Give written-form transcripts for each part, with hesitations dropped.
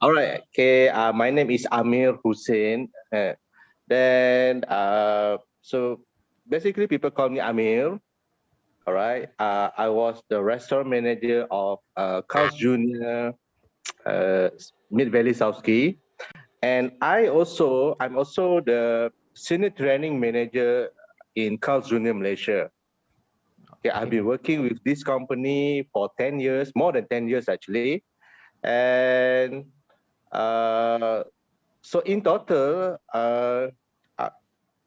All right. Okay. My name is Amir Hussein. So basically, people call me Amir. All right. I was the restaurant manager of Carl's Jr. Uh, Mid Valley South Ski, and I'm also the senior training manager in Carl's Jr. Malaysia. Okay, I've been working with this company for 10 years, more than 10 years actually, and uh, so in total, I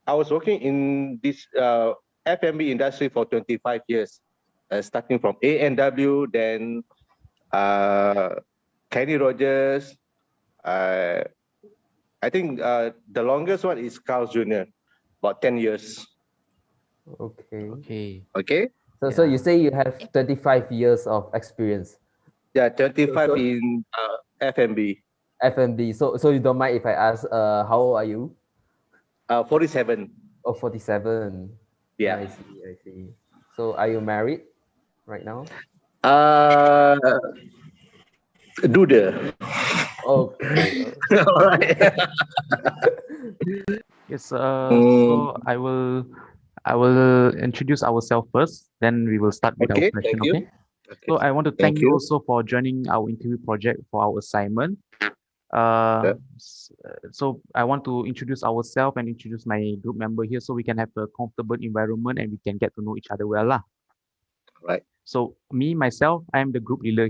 I was working in this F&B industry for 25 years, starting from A&W, then uh, Kenny Rogers. Uh, I think the longest one is Carl's Jr., about 10 years. Okay. Okay. Okay. So you say you have 25 years of experience. Yeah, 25 So in F&B. F&B. So you don't mind if I ask, how old are you? 47. Oh, 47. Yeah. I see, I see. So are you married right now? Uh, Duda. Okay. All right. Yes. Mm, So I will introduce ourselves first. Then we will start with our okay. question. Thank you. Okay. Okay. So I want to Thank thank you you. also for joining our interview project for our assignment. Yeah. So I want to introduce ourselves and introduce my group member here so we can have a comfortable environment and we can get to know each other well lah. Right. So me myself, I am the group leader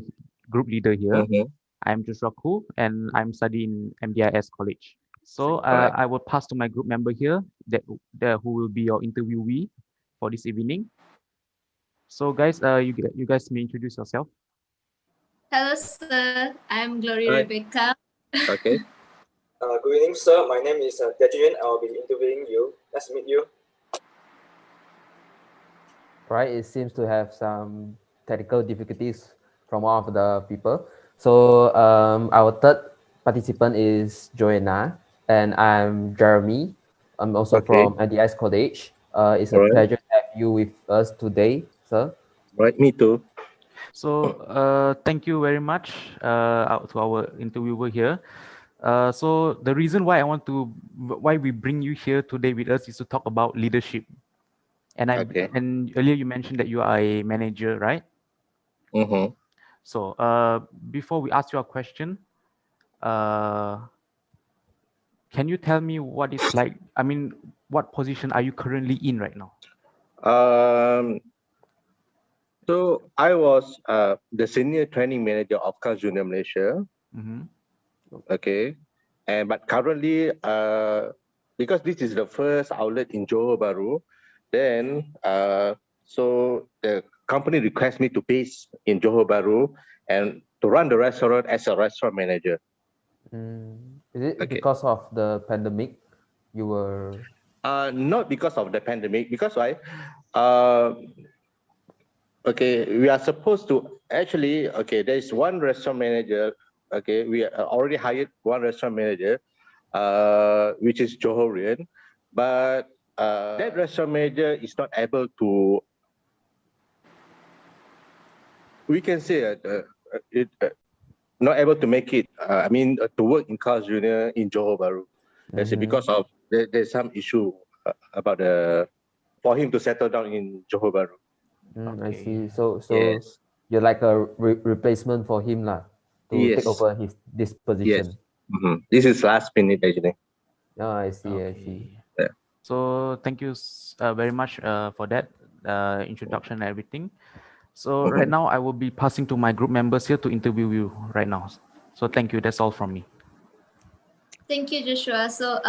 here. Mm-hmm. I'm Joshua Khoo and I'm studying MDIS college. So All right. I will pass to my group member here who will be your interviewee for this evening. So guys, you guys may introduce yourself. Hello, sir. I'm Glory All right. Rebecca. Okay. Good evening, sir. My name is Yuan. I'll be interviewing you. Nice to meet you. Right, it seems to have some technical difficulties from one of the people. So our third participant is Joanna, and I'm Jeremy. I'm also Okay. from NDS College. It's a All right. pleasure to have you with us today, sir. All right. Me too. So thank you very much to our interviewer here. So the reason why we bring you here today with us is to talk about leadership. Okay. And earlier you mentioned that you are a manager, right? Mm-hmm. So before we ask you a question, uh, can you tell me what is like? I mean, what position are you currently in right now? Um, so I was the senior training manager of Carl Junior Malaysia. Mm-hmm. Okay. But currently, because this is the first outlet in Johor Bahru, then so the company requests me to base in Johor Bahru and to run the restaurant as a restaurant manager. Is it Okay. because of the pandemic you were? Not because of the pandemic, because why? Uh, okay, we are supposed to actually, okay, there is one restaurant manager. Okay, we already hired one restaurant manager, which is Johorian, but that restaurant manager is not able to, we can say it, not able to make it, to work in Carl's Jr. in Johor Bahru. That's it, because of, there's some issue about for him to settle down in Johor Bahru. I Okay. see. So Yes. you're like a replacement for him lah, to take Yes. over this Yes. position. This is last minute actually. Oh, I see. I see. Okay. Yeah. So thank you very much for that introduction and everything. So right Mhm. now I will be passing to my group members here to interview you right now. So thank you. That's all from me. Thank you, Joshua. So,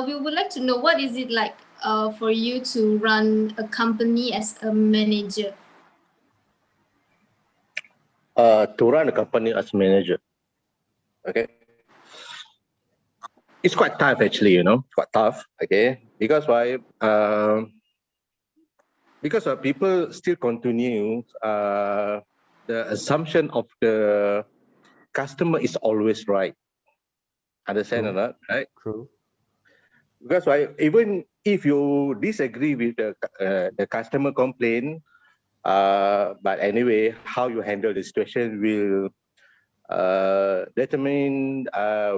we would like to know what is it like for you to run a company as a manager? To run a company as manager. Okay. It's quite tough actually, quite tough. Okay. Because why? Because people still continue the assumption of the customer is always right. Understand or True. not? Right? True. Because why? Even if you disagree with the customer complaint, but anyway, how you handle the situation will determine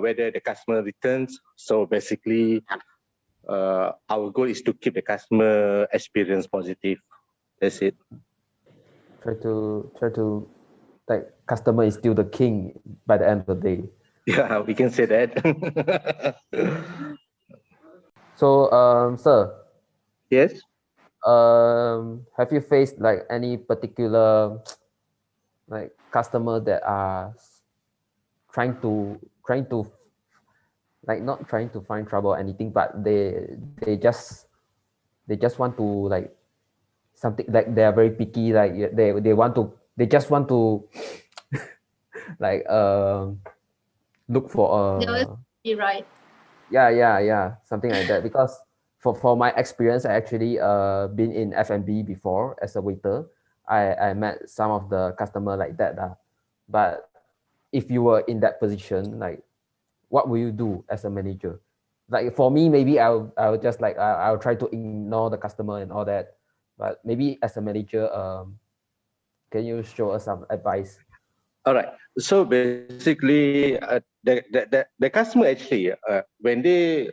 whether the customer returns. So basically, our goal is to keep the customer experience positive. That's it. Try to like customer is still the king by the end of the day. Yeah, we can say that. So sir, Yes. have you faced like any particular like customer that are trying to like not trying to find trouble or anything, but they just want to like something like they are very picky, like they just want to like look for They always be right. yeah something like that, because for my experience, I actually been in F&B before as a waiter. I met some of the customer like that, but if you were in that position, like what will you do as a manager? Like for me, maybe I'll just like I'll try to ignore the customer and all that, but maybe as a manager, can you show us some advice? All right. So basically, the customer actually, when they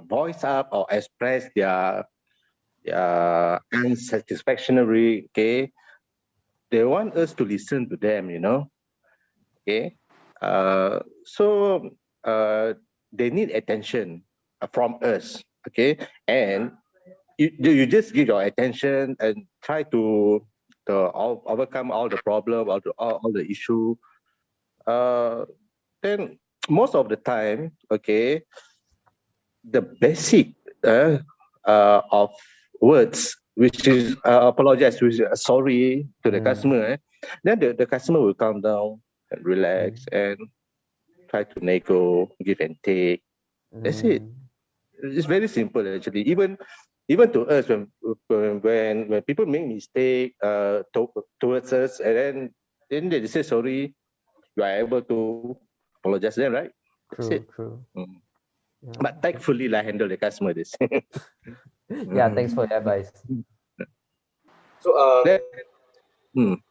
voice up or express their unsatisfactory, okay, they want us to listen to them, okay. So they need attention from us, okay, and you just give your attention and try to overcome all the problem, all the issue. Uh, then most of the time, okay, the basic of words, which is apologize, which is sorry to the customer, then the customer will calm down and relax and try to nego, give and take. That's it. It's very simple actually. Even to us, when people make mistake towards us, and then they say sorry, you are able to apologize to them, right? That's it. True. Mm. Yeah, But thankfully, I handle the customer this. yeah, thanks for the advice. So That,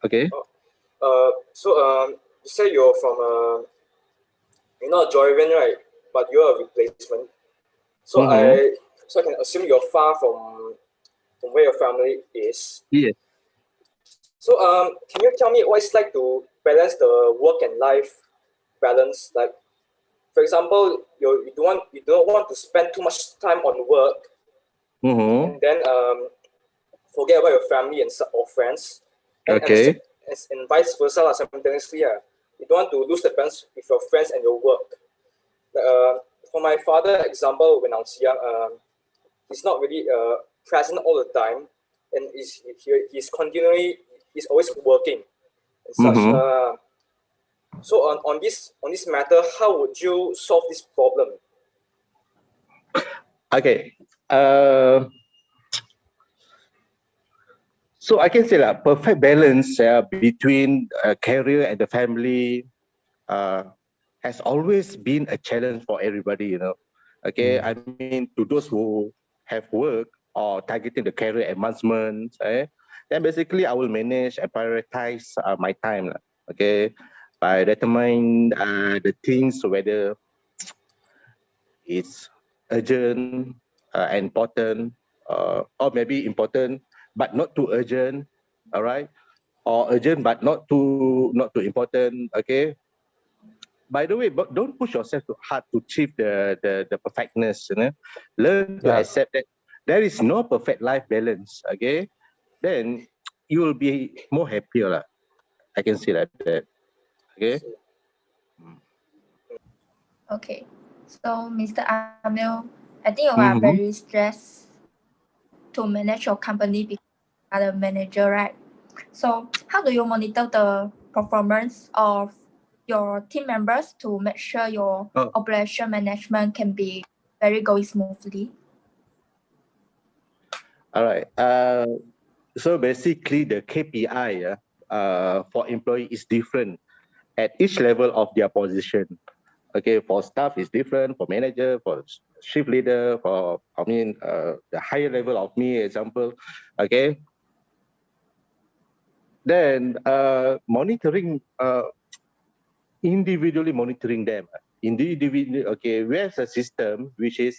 okay. you say you're from you're not a Joyvan, right? But you're a replacement. So Mm-hmm. I can assume you're far from where your family is. Yes. So can you tell me what it's like to balance the work and life balance? Like, for example, you don't want to spend too much time on work, Mm-hmm. and then forget about your family or friends, and Okay. and vice versa, simultaneously. You don't want to lose the balance with your friends and your work. For my father, example, when I was young, he's not really present all the time, and he's always working and such. Mm-hmm. So on this matter, how would you solve this problem? Okay. Uh, so I can say like perfect balance between career and the family has always been a challenge for everybody. Okay, I mean, to those who have work or targeting the career advancement, then basically I will manage and prioritize my time. Okay, by determine the things whether it's urgent and important, or maybe important but not too urgent. All right, or urgent but not too important. Okay. By the way, but don't push yourself too hard to achieve the perfectness. Learn to Yeah, accept that there is no perfect life balance. Okay, then you will be more happier lah. I can say like that. Okay. Okay. So, Mr. Amil, I think you are Mm-hmm. very stressed to manage your company because you are the manager, right? So, how do you monitor the performance of your team members to make sure your Oh, operation management can be very going smoothly? all right. So basically, the KPI for employee is different at each level of their position. Okay, for staff is different, for manager, for shift leader, for the higher level of me, example. Okay, then monitoring individually monitoring them. Individually, okay, we have a system which is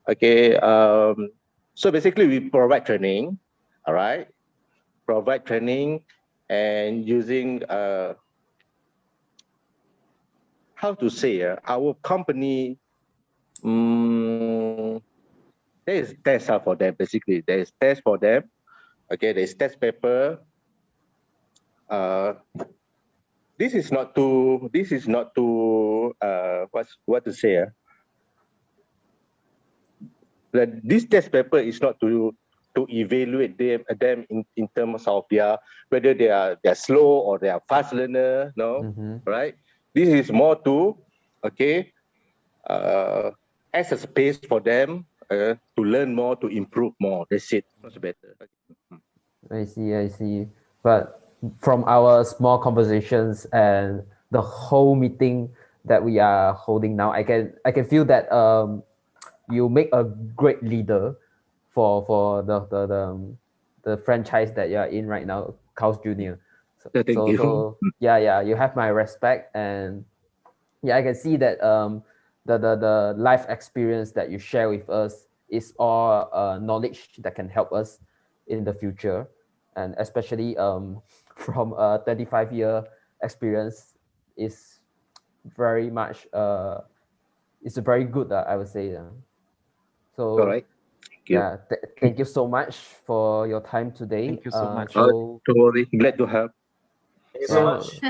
okay. So basically, we provide training, all right, provide training, and using how to say our company. There is test for them. Basically, there is test for them. Okay, there is test paper. This is not to. This is not to. What to say? This test paper is not to evaluate them in terms of their whether they're slow or they are fast learner. No, right? This is more to okay as a space for them to learn more, to improve more. That's it. Much better. I see, I see. But from our small conversations and the whole meeting that we are holding now, I can feel that you make a great leader for the franchise that you are in right now, Carl's Jr. Thank you. So yeah, you have my respect, and yeah, I can see that the life experience that you share with us is all knowledge that can help us in the future, and especially from a 35-year experience is very much it's very good, I would say. So All right. Thank you. yeah, thank you so much for your time today. Thank you so much. So Don't worry. Glad to help. Thank you so so much.